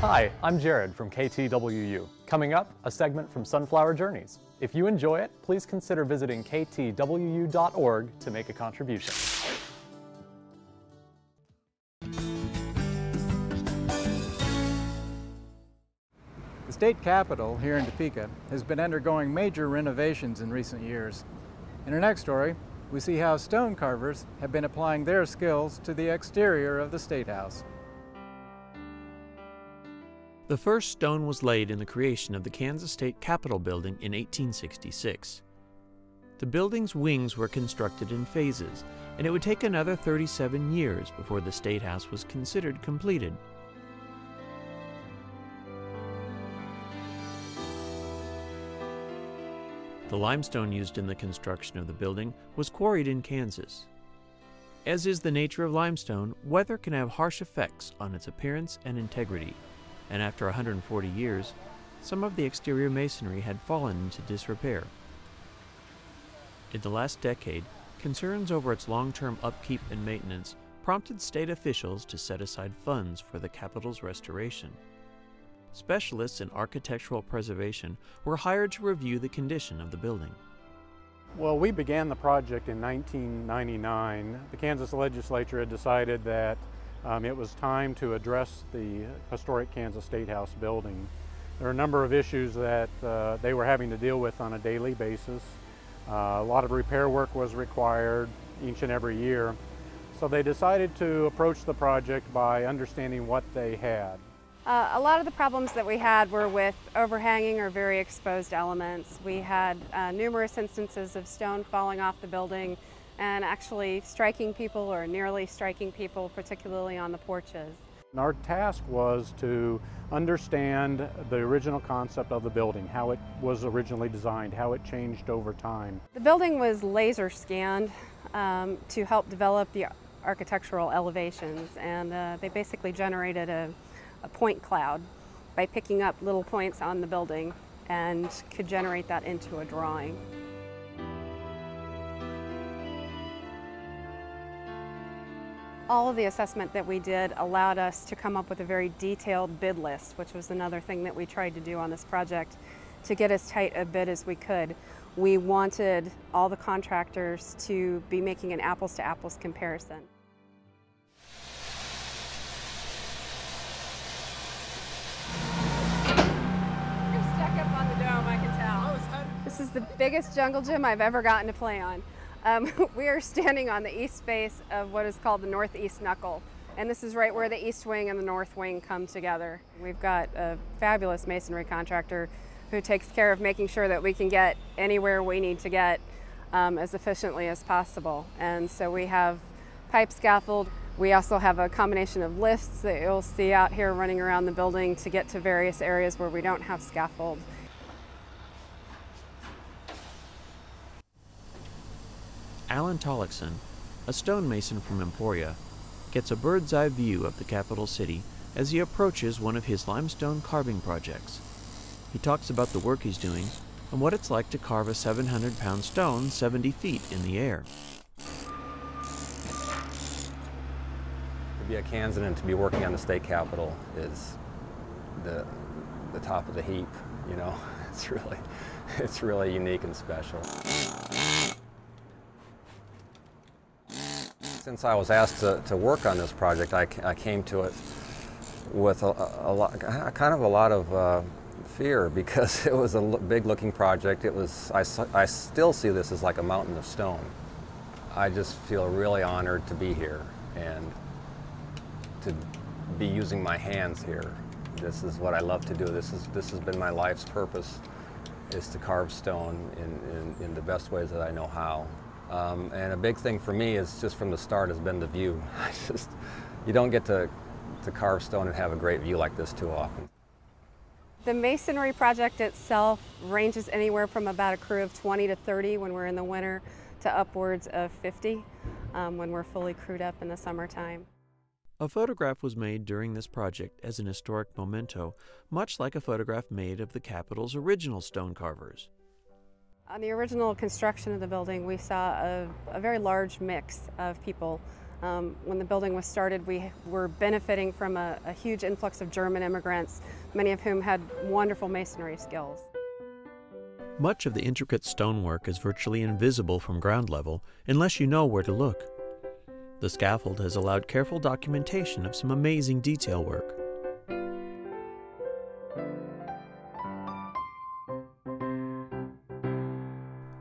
Hi, I'm Jared from KTWU. Coming up, a segment from Sunflower Journeys. If you enjoy it, please consider visiting ktwu.org to make a contribution. The state capitol here in Topeka has been undergoing major renovations in recent years. In our next story, we see how stone carvers have been applying their skills to the exterior of the State House. The first stone was laid in the creation of the Kansas State Capitol building in 1866. The building's wings were constructed in phases, and it would take another 37 years before the State House was considered completed. The limestone used in the construction of the building was quarried in Kansas. As is the nature of limestone, weather can have harsh effects on its appearance and integrity, and after 140 years, some of the exterior masonry had fallen into disrepair. In the last decade, concerns over its long-term upkeep and maintenance prompted state officials to set aside funds for the Capitol's restoration. Specialists in architectural preservation were hired to review the condition of the building. Well, we began the project in 1999. The Kansas legislature had decided that it was time to address the historic Kansas State House building. There are a number of issues that they were having to deal with on a daily basis. A lot of repair work was required each and every year. So they decided to approach the project by understanding what they had. A lot of the problems that we had were with overhanging or very exposed elements. We had numerous instances of stone falling off the building and actually striking people or nearly striking people, particularly on the porches. And our task was to understand the original concept of the building, how it was originally designed, how it changed over time. The building was laser scanned to help develop the architectural elevations, and they basically generated a point cloud by picking up little points on the building and could generate that into a drawing. All of the assessment that we did allowed us to come up with a very detailed bid list, which was another thing that we tried to do on this project to get as tight a bid as we could. We wanted all the contractors to be making an apples to apples comparison. This is the biggest jungle gym I've ever gotten to play on. We are standing on the east face of what is called the northeast knuckle, and this is right where the east wing and the north wing come together. We've got a fabulous masonry contractor who takes care of making sure that we can get anywhere we need to get as efficiently as possible. And so we have pipe scaffold. We also have a combination of lifts that you'll see out here running around the building to get to various areas where we don't have scaffold. Alan Tollickson, a stonemason from Emporia, gets a bird's-eye view of the capital city as he approaches one of his limestone carving projects. He talks about the work he's doing and what it's like to carve a 700-pound stone 70 feet in the air. To be a Kansan and to be working on the state capitol is the top of the heap, you know. It's really unique and special. Since I was asked to work on this project, I came to it with kind of a lot of fear, because it was a big-looking project. I still see this as like a mountain of stone. I just feel really honored to be here and to be using my hands here. This is what I love to do. This has been my life's purpose, is to carve stone in the best ways that I know how. And a big thing for me is just from the start has been the view. You don't get to carve stone and have a great view like this too often. The masonry project itself ranges anywhere from about a crew of 20 to 30 when we're in the winter to upwards of 50 when we're fully crewed up in the summertime. A photograph was made during this project as an historic memento, much like a photograph made of the Capitol's original stone carvers. On the original construction of the building, we saw a very large mix of people When the building was started, we were benefiting from a huge influx of German immigrants, many of whom had wonderful masonry skills. Much of the intricate stonework is virtually invisible from ground level unless you know where to look. The scaffold has allowed careful documentation of some amazing detail work.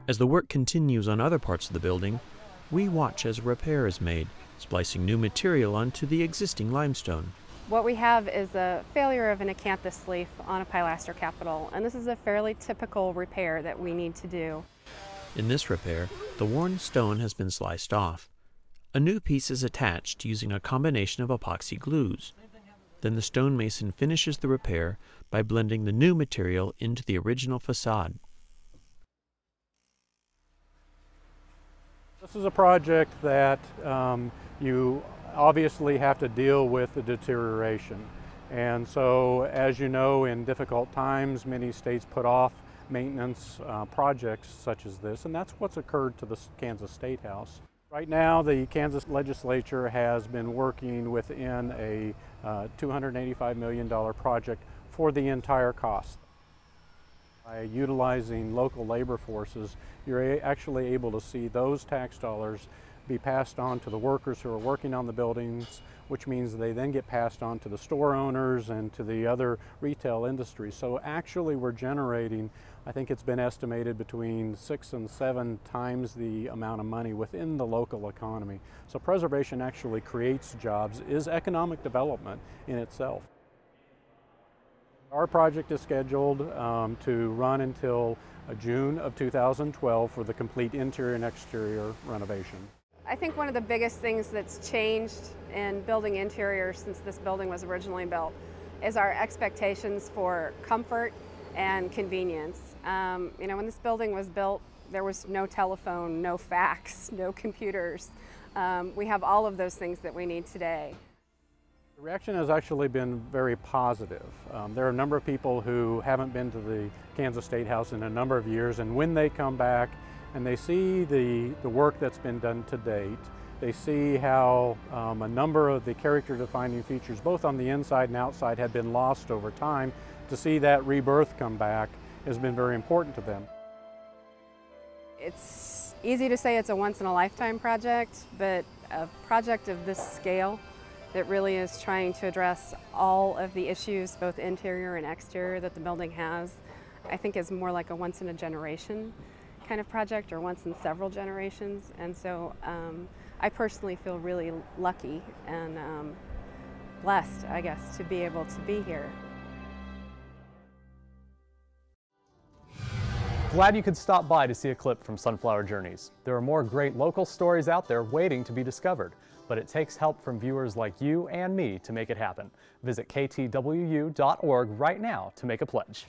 As the work continues on other parts of the building, we watch as a repair is made, splicing new material onto the existing limestone. What we have is a failure of an acanthus leaf on a pilaster capital, and this is a fairly typical repair that we need to do. In this repair, the worn stone has been sliced off. A new piece is attached using a combination of epoxy glues. Then the stonemason finishes the repair by blending the new material into the original facade. This is a project that you obviously have to deal with the deterioration. And so, as you know, in difficult times, many states put off maintenance projects such as this, and that's what's occurred to the Kansas Statehouse. Right now, the Kansas legislature has been working within a $285 million project for the entire cost. By utilizing local labor forces, you're actually able to see those tax dollars be passed on to the workers who are working on the buildings, which means they then get passed on to the store owners and to the other retail industries. So actually we're generating, I think it's been estimated, between 6 and 7 times the amount of money within the local economy. So preservation actually creates jobs, is economic development in itself. Our project is scheduled to run until June of 2012 for the complete interior and exterior renovation. I think one of the biggest things that's changed in building interiors since this building was originally built is our expectations for comfort and convenience. You know, when this building was built, there was no telephone, no fax, no computers. We have all of those things that we need today. The reaction has actually been very positive. There are a number of people who haven't been to the Kansas Statehouse in a number of years, and when they come back and they see the work that's been done to date, they see how a number of the character-defining features, both on the inside and outside, had been lost over time. To see that rebirth come back has been very important to them. It's easy to say it's a once-in-a-lifetime project, but a project of this scale that really is trying to address all of the issues, both interior and exterior, that the building has, I think is more like a once-in-a-generation kind of project, or once in several generations. And so I personally feel really lucky and blessed, I guess, to be able to be here. Glad you could stop by to see a clip from Sunflower Journeys. There are more great local stories out there waiting to be discovered, but it takes help from viewers like you and me to make it happen. Visit KTWU.org right now to make a pledge.